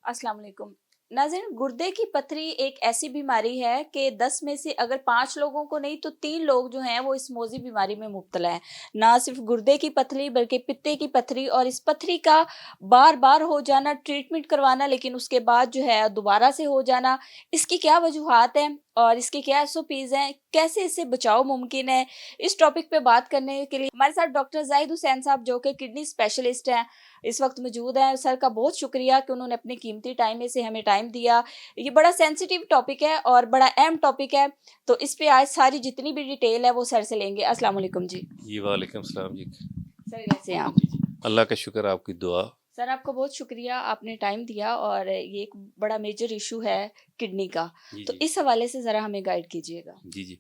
अस्सलाम वालेकुम। नाज़रीन, गुर्दे की पथरी एक ऐसी बीमारी है कि 10 में से अगर 5 लोगों को नहीं तो 3 लोग जो हैं वो इस मौजी बीमारी में मुब्तला हैं। ना सिर्फ गुर्दे की पथरी बल्कि पित्ते की पथरी, और इस पथरी का बार-बार हो जाना, ट्रीटमेंट करवाना, लेकिन उसके बाद जो है दोबारा से हो जाना, इसकी क्या वजूहात हैं और इसके क्या एसओपीज़ हैं, कैसे इससे बचाव मुमकिन है? इस टॉपिक पे बात करने के लिए हमारे साथ डॉक्टर ज़ाहिद हुसैन साहब, जो कि किडनी स्पेशलिस्ट हैं, इस वक्त मौजूद हैं। सर का बहुत शुक्रिया कि उन्होंने अपने कीमती टाइम में से हमें टाइम दिया। ये बड़ा सेंसिटिव टॉपिक है और बड़ा अहम टॉपिक है, तो इस पे आज सारी जितनी भी डिटेल है वो सर से लेंगे। अस्सलाम वालेकुम जी। जी वालेकुम सलाम जी। सर कैसे हैं आप? जी जी, अल्लाह का शुक्र, आपकी दुआ। सर आपका बहुत शुक्रिया, आपने टाइम दिया, और ये एक बड़ा मेजर इशू है किडनी का, जी तो जी इस हवाले से ज़रा हमें गाइड कीजिएगा जी जी।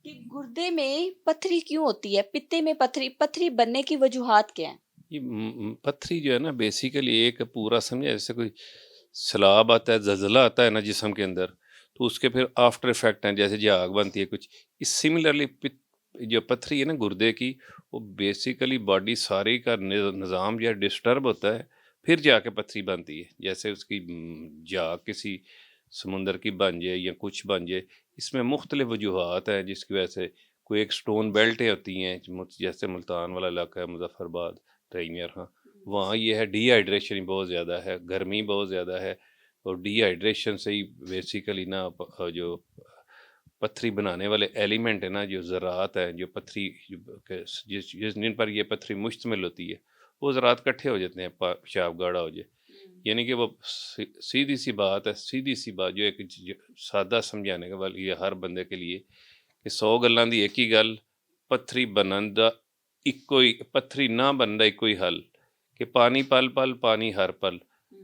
कि गुर्दे में पथरी क्यों होती है, पित्ते में पथरी पथरी बनने की वजूहात क्या हैं? ये पत्थरी जो है ना, बेसिकली एक पूरा समझे, जैसे कोई सैलाब आता है, जलजला आता है ना जिस्म के अंदर, तो उसके फिर आफ्टर इफेक्ट हैं, जैसे झाग बनती है कुछ। इस सिमिलरली जो पत्थरी है ना गुर्दे की, वो बेसिकली बॉडी सारी का निज़ाम जो है डिस्टर्ब होता है, फिर जाके पत्थरी बनती है। जैसे उसकी झाग किसी समुंदर की बन जाए या कुछ बन जाए, इसमें मुख्तलिफ वजूहात हैं जिसकी वजह से। कोई एक स्टोन बेल्टें होती हैं, जैसे मुल्तान वाला इलाका है, मुजफ्फरबाद, टाइमियर, हाँ, वहाँ ये है डिहाइड्रेशन ही बहुत ज़्यादा है, गर्मी बहुत ज़्यादा है, और डिहाइड्रेशन से ही बेसिकली ना जो पत्थरी बनाने वाले एलिमेंट है ना, जो ज़रात है, जो पत्थरी जिस जिस जिन पर ये पत्थरी मुश्तमिल होती है, वो ज़रात इकट्ठे हो जाते हैं, पेशाब गाढ़ा हो जाए। यानी कि वो सीधी सी बात है, सीधी सी बात जो एक सादा समझाने के वाली है हर बंदे के लिए, कि 100 गल्लां दी एक ही गल, पत्थरी बनन दा इक्को ही, पत्थरी ना बनन दा इक्को ही हल, कि पानी पल पल, पानी हर पल।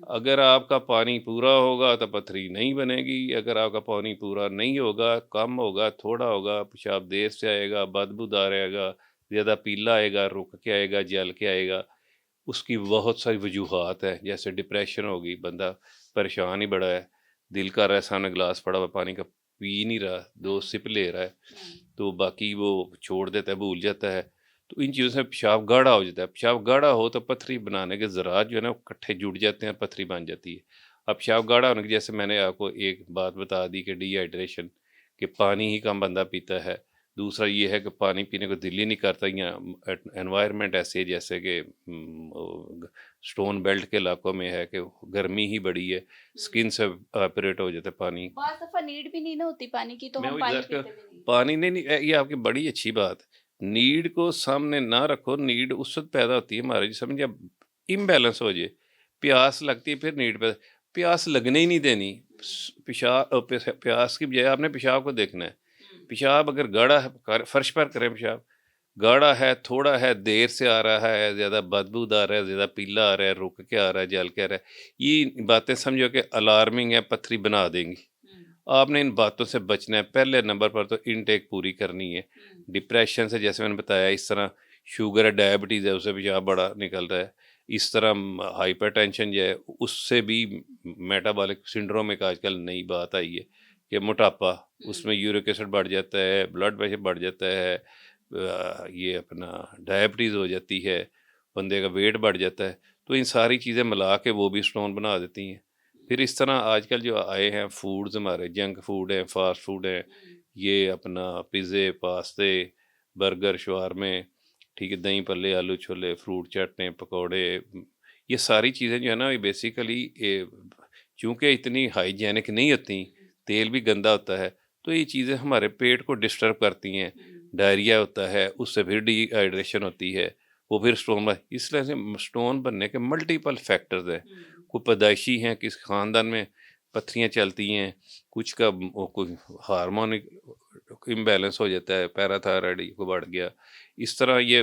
अगर आपका पानी पूरा होगा तो पत्थरी नहीं बनेगी, अगर आपका पानी पूरा नहीं होगा, कम होगा, थोड़ा होगा, पेशाब देर से आएगा, बदबूदार आएगा, ज़्यादा पीला आएगा, रुक के आएगा, जल के आएगा। उसकी बहुत सारी वजूहात हैं, जैसे डिप्रेशन होगी, बंदा परेशान ही बड़ा है, दिल कर रहा है सामने गिलास पड़ा हुआ पानी का, पी नहीं रहा, 2 सिप ले रहा है, तो बाकी वो छोड़ देता है, भूल जाता है। तो इन चीज़ों से पेशाब गाढ़ा हो जाता है। पेशाब गाढ़ा हो तो पथरी बनाने के ज़रात जो है ना, वो इकट्ठे जुड़ जाते हैं, पथरी बन जाती है। अब पेशाब गाढ़ा होने की, जैसे मैंने आपको एक बात बता दी कि डिहाइड्रेशन, कि पानी ही कम बंदा पीता है। दूसरा ये है कि पानी पीने को दिल ही नहीं करता, या एनवायरनमेंट ऐसे है जैसे कि स्टोन बेल्ट के इलाकों में है कि गर्मी ही बड़ी है, स्किन से ऑपरेट हो जाता है पानी। बाज़ दफ़ा नीड भी नहीं ना होती पानी की, तो मैं हम वही पानी दस का पीते भी नहीं। पानी नहीं, नहीं ये आपकी बड़ी अच्छी बात है। नीड को सामने ना रखो, नीड उस वक्त पैदा होती है हमारे समझ, जब इम्बैलेंस हो जाए, प्यास लगती है, फिर नीड पे प्यास लगने ही नहीं देनी। प्यास की बजाय आपने पेशाब को देखना है। पेशाब अगर गाढ़ा है, फर्श पर करें पेशाब, गाढ़ा है, थोड़ा है, देर से आ रहा है, ज़्यादा बदबूदार है, ज़्यादा पीला आ रहा है, रुक के आ रहा है, जल के आ रहा है, ये बातें समझो कि अलार्मिंग है, पथरी बना देंगी। आपने इन बातों से बचना है। पहले नंबर पर तो इनटेक पूरी करनी है। डिप्रेशन से, जैसे मैंने बताया, इस तरह शुगर है, डायबिटीज़ है, उससे पेशाब बड़ा निकल रहा है। इस तरह हाइपरटेंशन जो है, उससे भी मेटाबॉलिक सिंड्रोम एक आजकल नई बात आई है, कि मोटापा, उसमें यूरिक एसिड बढ़ जाता है, ब्लड प्रेशर बढ़ जाता है, ये अपना डायबिटीज़ हो जाती है, बंदे का वेट बढ़ जाता है। तो इन सारी चीज़ें मिला के वो भी स्टोन बना देती हैं। फिर इस तरह आजकल जो आए हैं फूड्स, हमारे जंक फूड हैं, फास्ट फूड हैं, ये अपना पिज़्ज़े, पास्ते, बर्गर, शवारमे, ठीक है, दही भल्ले, आलू छोले, फ्रूट चटने, पकौड़े, ये सारी चीज़ें जो है ना, ये बेसिकली चूँकि इतनी हाइजीनिक नहीं होती, तेल भी गंदा होता है, तो ये चीज़ें हमारे पेट को डिस्टर्ब करती हैं। डायरिया होता है, उससे फिर डिहाइड्रेशन होती है, वो फिर स्टोन इस तरह से स्टोन बनने के मल्टीपल फैक्टर्स हैं। कोई पैदाइशी हैं, किस ख़ानदान में पथरियाँ चलती हैं, कुछ का कोई हार्मोनिक इम्बैलेंस हो जाता है, पैराथायराइड को बढ़ गया, इस तरह ये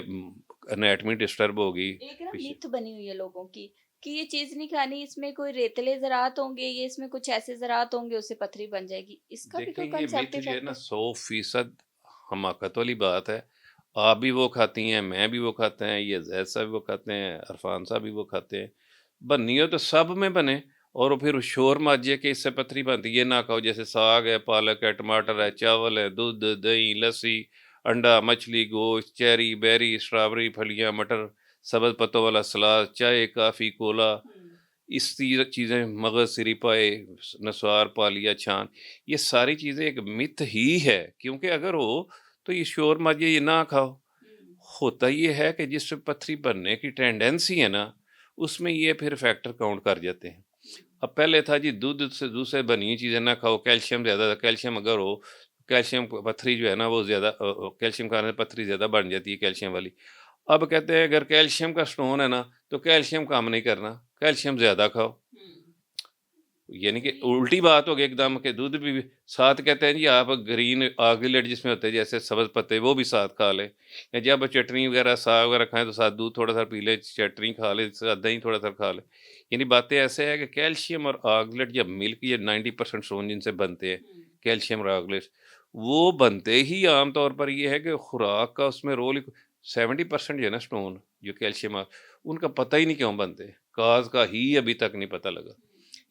एनाटमी डिस्टर्ब होगी। एक ना मिथ बनी हुई है लोगों की कि ये चीज नहीं खानी, इसमें कोई रेतले ज़रात होंगे, ये इसमें कुछ ऐसे ज़रात होंगे, उससे पथरी बन जाएगी। इसका भी देखें, कोई ये कंसेप्ट मिथ जो है इफेक्ट ना, है? 100% हमाकत वाली बात है। आप भी वो खाती हैं, मैं भी वो खाते हैं, ये जैद साहब भी वो खाते हैं, अरफान साहब भी वो खाते हैं। बननी हो तो सब में बने, और फिर शोर माजिए कि इससे पथरी बनती है, ये ना खाओ। जैसे साग है, पालक है, टमाटर है, चावल है, दूध, दही, लस्सी, अंडा, मछली, गोश्त, चेरी, बेरी, स्ट्रॉबेरी, फलियां, मटर, सब्ज़ पत्तों वाला सलाद, चाय, कॉफ़ी, कोला, इस चीज़ें मगज़, सिरिपाए, नस्वार, पालिया, छान, ये सारी चीज़ें एक मिथ ही है, क्योंकि अगर हो तो ये शोर माजिए, ये ना खाओ। होता ये है कि जिसमें पत्थरी बनने की टेंडेंसी है ना, उसमें ये फिर फैक्टर काउंट कर जाते हैं। अब पहले था जी दूध से बनी हुई चीज़ें ना खाओ, कैल्शियम ज़्यादा था, कैल्शियम अगर हो, कैल्शियम पत्थरी जो है ना वो ज़्यादा कैल्शियम खाने से पत्थरी ज़्यादा बन जाती है कैल्शियम वाली। अब कहते हैं अगर कैल्शियम का स्टोन है ना, तो कैल्शियम काम नहीं करना, कैल्शियम ज़्यादा खाओ। यानी कि उल्टी बात हो गई एकदम के दूध भी साथ कहते हैं जी आप ग्रीन आगलेट जिसमें होते हैं जैसे सब्ज़ पत्ते वो भी साथ खा लें, या जब चटनी वगैरह साग वगैरह खाएँ तो साथ दूध थोड़ा-सा पी लें, चटनी खा लें, साथ दही थोड़ा-सा खा लें। यानी बातें ऐसे हैं कि कैल्शियम और आगलेट या मिल्क ये 90% स्टोन जिनसे बनते हैं, कैल्शियम और आगलेट, वो बनते ही आम तौर पर ये है कि खुराक का उसमें रोल ही 70% जो है ना स्टोन, जो कैल्शियम उनका पता ही नहीं क्यों बनते, काज़ का ही अभी तक नहीं पता लगा।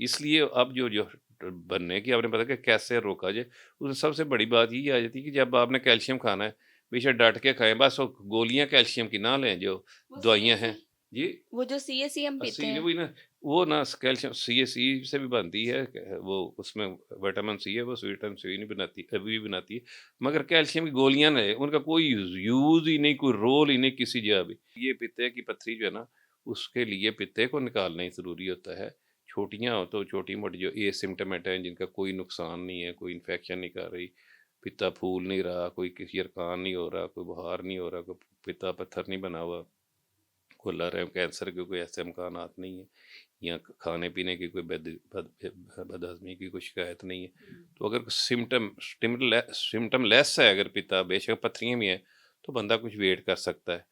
इसलिए अब जो जो बनने की आपने पता कि कैसे रोका जाए, उसमें सबसे बड़ी बात यही आ जाती है कि जब आपने कैल्शियम खाना है, बेशक डट के खाएँ, बस वो गोलियाँ कैल्शियम की ना लें जो वो दवाइयाँ हैं। सीएसी जी, वो जो सीएसी हम पीते इसीलिए हैं। वही ना, वो ना कैल्शियम सीएसी से भी बनती है, वो उसमें विटामिन सी है, वो विटामिन सी नहीं बनाती, अभी भी बनाती है, मगर कैल्शियम की गोलियाँ ना, उनका कोई यूज़ ही नहीं, कोई रोल ही नहीं किसी जगह भी। ये पित्ते की पत्थरी जो है ना, उसके लिए पित्ते को निकालना ही ज़रूरी होता है। छोटियाँ हो तो छोटी-मोटी जो एसिम्प्टोमेट हैं, जिनका कोई नुकसान नहीं है, कोई इन्फेक्शन नहीं कर रही, पित्ता फूल नहीं रहा, कोई किसी अरकान नहीं हो रहा, कोई बुखार नहीं हो रहा, कोई पित्ता पत्थर नहीं बना हुआ, कोलर है, कैंसर के कोई ऐसे इम्कानात नहीं है, या खाने-पीने की कोई बदहज़मी की कोई शिकायत नहीं है। तो अगर सिम्पटम लेस है, अगर पिता बेशक पत्थरियाँ भी हैं, तो बंदा कुछ वेट कर सकता है।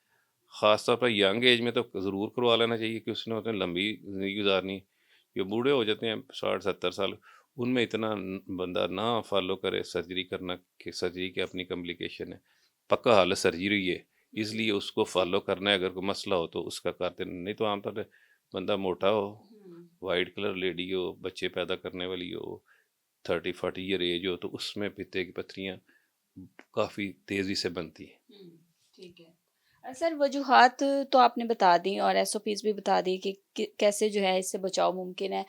ख़ास तौर पर यंग एज में तो ज़रूर करवा लेना चाहिए कि उसने उतनी लंबी ज़िंदगी गुज़ारनी है। जो बूढ़े हो जाते हैं 60-70 साल, उनमें इतना बंदा ना फ़ॉलो करे सर्जरी करना, कि सर्जरी की अपनी कॉम्प्लिकेशन है। पक्का हल सर्जरी है, इसलिए उसको फ़ॉलो करना है, अगर कोई मसला हो तो उसका करते, नहीं तो आमतौर पे बंदा मोटा हो, वाइट कलर लेडी हो, बच्चे पैदा करने वाली हो, 30-40 ईयर एज हो, तो उसमें पित्ते की पत्थरियाँ काफ़ी तेज़ी से बनती हैं। ठीक है। सर वजूहात तो आपने बता दी और एसओपीज़ भी बता दी कि कैसे जो है इससे बचाव मुमकिन है।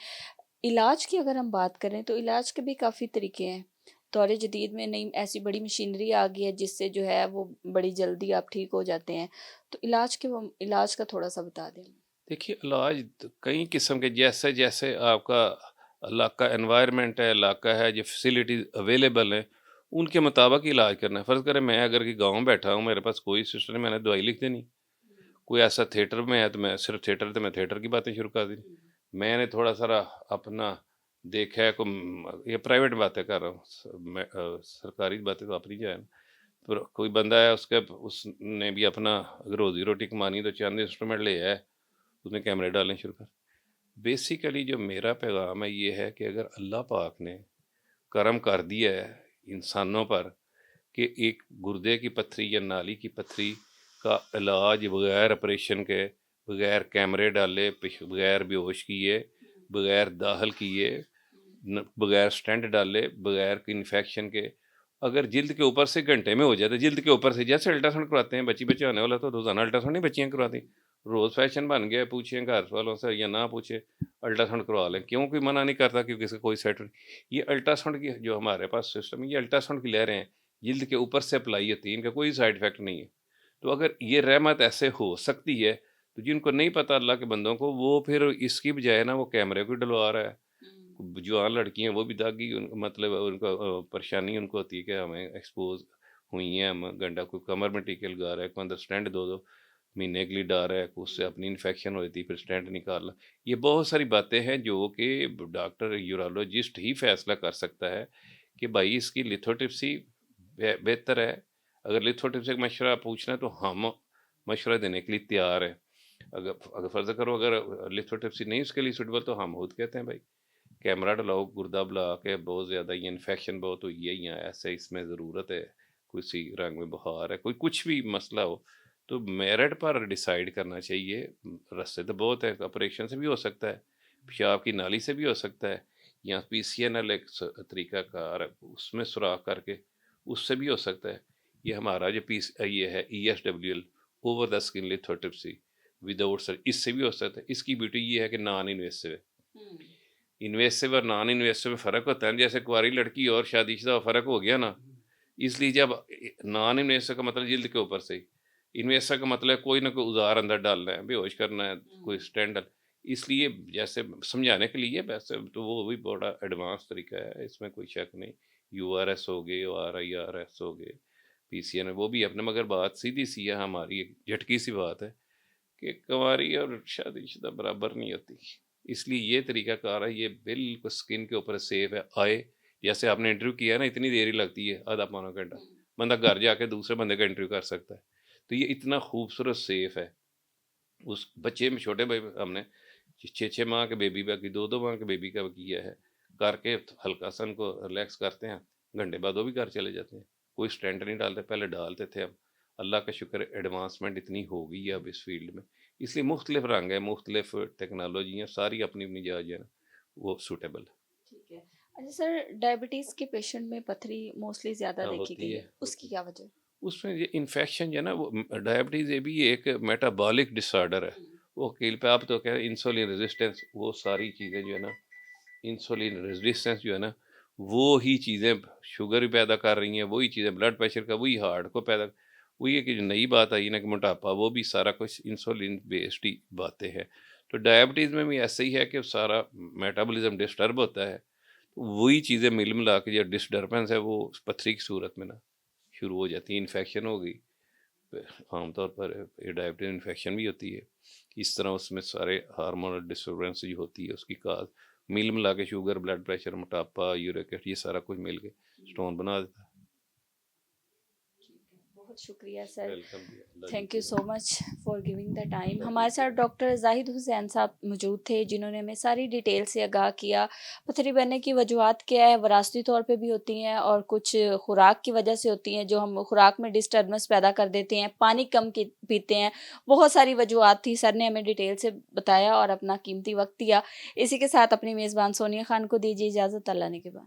इलाज की अगर हम बात करें तो इलाज के भी काफ़ी तरीके हैं। दौर जदीद में नई ऐसी बड़ी मशीनरी आ गई है जिससे जो है वो बड़ी जल्दी आप ठीक हो जाते हैं। तो इलाज का थोड़ा-सा बता दें? देखिए, इलाज कई किस्म के, जैसे जैसे आपका इलाका एनवायरनमेंट है, इलाका है, जो फैसिलिटीज़ अवेलेबल हैं, उनके मुताबिक इलाज करना है। फ़र्ज़ करें मैं अगर कि गाँव में बैठा हूँ, मेरे पास कोई सिस्टर नहीं, मैंने दवाई लिख देनी। कोई ऐसा थिएटर में है तो मैं सिर्फ थिएटर, तो मैं थिएटर की बातें शुरू कर दी। मैंने थोड़ा सारा अपना देखा है, ये प्राइवेट बातें कर रहा हूँ, सरकारी बातें तो अपनी जाए। फिर कोई बंदा है, उसके उसने भी अपना रोजी रोटी कमानी है, तो चंद इंस्ट्रूमेंट ले आए, उसने कैमरे डालने शुरू कर। बेसिकली जो मेरा पैगाम है ये है कि अगर अल्लाह पाक ने करम कर दिया है इंसानों पर कि एक गुर्दे की पत्थरी या नाली की पत्थरी का इलाज बगैर ऑपरेशन के, बगैर कैमरे डाले, बगैर बेहोश किए, बगैर दाखिल किए, बगैर स्टेंट डाले, बगैर इन्फेक्शन के, अगर जिल्द के ऊपर से घंटे में हो जाए, तो जिल्द के ऊपर से जैसे अल्ट्रासाउंड करवाते हैं, बच्ची बच्चे होने वाला तो रोजाना अल्ट्रासाउंड नहीं बच्चियाँ करवाती, रोज़ फैशन बन गया, पूछें घर वालों से या ना पूछे, अल्ट्रासाउंड करवा लें, क्यों कोई मना नहीं करता, क्योंकि इसका कोई सेट नहीं। ये अल्ट्रासाउंड की जो हमारे पास सिस्टम है, ये अल्ट्रासाउंड की लहरें हैं, जिल्द के ऊपर से अप्लाई होती है, इनका कोई साइड इफेक्ट नहीं है। तो अगर ये रहमत ऐसे हो सकती है, तो जिनको नहीं पता अल्लाह के बंदों को, वो फिर इसकी बजाय ना वो कैमरे को डलवा रहा है। जवान लड़की हैं वो भी दागी, मतलब उनका परेशानी उनको होती है कि हमें एक्सपोज हुई हैं, हम गंडा, कोई कमर में टीके लगा रहा है, कोई अंदर स्टेंट 2-2 महीने के लिए डाल रहा है, उससे अपनी इन्फेक्शन हो जाती है, फिर स्टेंट निकालना। ये बहुत सारी बातें हैं जो कि डॉक्टर यूरोलॉजिस्ट ही फैसला कर सकता है कि भाई इसकी लिथोट्रिप्सी बेहतर है। अगर लिथोट्रिप्सी का मशवरा पूछना है तो हम मशवरा देने के लिए तैयार हैं। अगर अगर फ़र्ज़ करो अगर लिथोट्रिप्सी नहीं उसके लिए सूटेबल, तो हम खुद कहते हैं भाई कैमरा डलाओ, गुर्दा बुला के, बहुत ज़्यादा ये इन्फेक्शन बहुत हुई है या ऐसे इसमें ज़रूरत है, किसी रंग में बुखार है, कोई कुछ भी मसला हो, तो मेरिट पर डिसाइड करना चाहिए। रास्ते तो बहुत है, ऑपरेशन से भी हो सकता है, पेशाब की नाली से भी हो सकता है, या पीसीएनएल एक तरीकाकार है, उसमें सुराख करके उससे भी हो सकता है। ये हमारा जो ये है ESWL, over the skin lithotripsy without sir, इससे भी हो सकता है। इसकी ब्यूटी ये है कि नॉन इन्वेसिव है। इन्वेसिव और नॉन इन्वेसिव में फ़र्क होता है, जैसे कुंवारी लड़की और शादीशुदा फ़र्क हो गया ना, इसलिए जब नॉन इन्वेसिव का मतलब जिल्द के ऊपर से, इन्वेसिव का मतलब है कोई ना कोई औज़ार अंदर डालना है, बेहोश करना है, कोई स्टेंट डाल, इसलिए जैसे समझाने के लिए वैसे तो वो भी बड़ा एडवांस तरीका है, इसमें कोई शक नहीं। यूआरएस हो गए, आरआईआरएस हो गए, पीसीएन वो भी अपने, मगर बात सीधी-सी है हमारी, एक झटकी सी बात है कि कुंवारी और शादीशुदा बराबर नहीं होती। इसलिए ये तरीक़ाकार है, ये बिल्कुल स्किन के ऊपर सेफ है। आए, जैसे आपने इंटरव्यू किया है ना, इतनी देर ही लगती है, आधा पौना घंटा। बंदा घर जाके दूसरे बंदे का इंटरव्यू कर सकता है। तो ये इतना खूबसूरत सेफ है। उस बच्चे में छोटे हमने 6-6 माह के बेबी का की, 2-2 माह के बेबी का किया है। करके हल्का सा उनको रिलैक्स करते हैं, घंटे बाद वो भी घर चले जाते हैं। कोई स्टेंट नहीं डालते, पहले डालते थे, अब अल्लाह का शुक्र एडवांसमेंट इतनी हो गई है अब इस फील्ड में। इसलिए मुख्तलिफ रंग है, मुख्तलिफ टेक्नोलॉजी है, सारी अपनी-अपनी जगह जो है ना, वो सूटेबल है। ठीक है। अच्छा सर, डायबिटीज़ के पेशेंट में पथरी मोस्टली ज़्यादा हाँ, देखी गई होती है, है, उसकी होती है। क्या वजह? उसमें ये इन्फेक्शन जो है ना, वो डायबिटीज़ ये भी एक मेटाबॉलिक डिसऑर्डर है। वो कील पे आप तो कह रहे हैं इंसुलिन रेजिस्टेंस, वो सारी चीज़ें जो है ना, इंसुलिन रेजिस्टेंस जो है ना, वो ही चीज़ें शुगर भी पैदा कर रही हैं, वही चीज़ें ब्लड प्रेशर का, वही हार्ट को पैदा, वही है कि जो नई बात आई ना कि मोटापा, वो भी सारा कुछ इंसुलिन बेस्ड ही बातें हैं। तो डायबिटीज़ में भी ऐसे ही है कि सारा मेटाबॉलिज्म डिस्टर्ब होता है, तो वही चीज़ें मिल मिला के जो डिस्टर्बेंस है वो पथरी की सूरत में ना शुरू हो जाती है। इन्फेक्शन हो गई, आमतौर पर ये डायबिटीज इन्फेक्शन भी होती है। इस तरह उसमें सारे हार्मोनल डिस्टर्बेंस जो होती है उसकी काज मिल मिला के शुगर, ब्लड प्रेशर, मोटापा, यूरिक एसिड, ये सारा कुछ मिल के स्टोन बना देता है। बहुत शुक्रिया सर। वेलकम जी, अल्लाह थैंक यू जिंदगी so much for giving the time. अल्लाह हमारे साथ जिंदगी डॉक्टर जाहिद हुसैन साहब मौजूद थे, जिन्होंने हमें सारी डिटेल से आगाह किया। पथरी बनने की वजूहत क्या है, वरासती तौर पे भी होती हैं और कुछ खुराक की वजह से होती हैं, जो हम खुराक में डिस्टर्बेंस पैदा कर देते हैं, पानी कम पीते हैं, बहुत सारी वजूहत थी। सर ने हमें डिटेल से बताया और अपना कीमती वक्त दिया। इसी के साथ अपनी मेज़बान सोनिया खान को दीजिए इजाज़त। अल्लाह ने के बाद।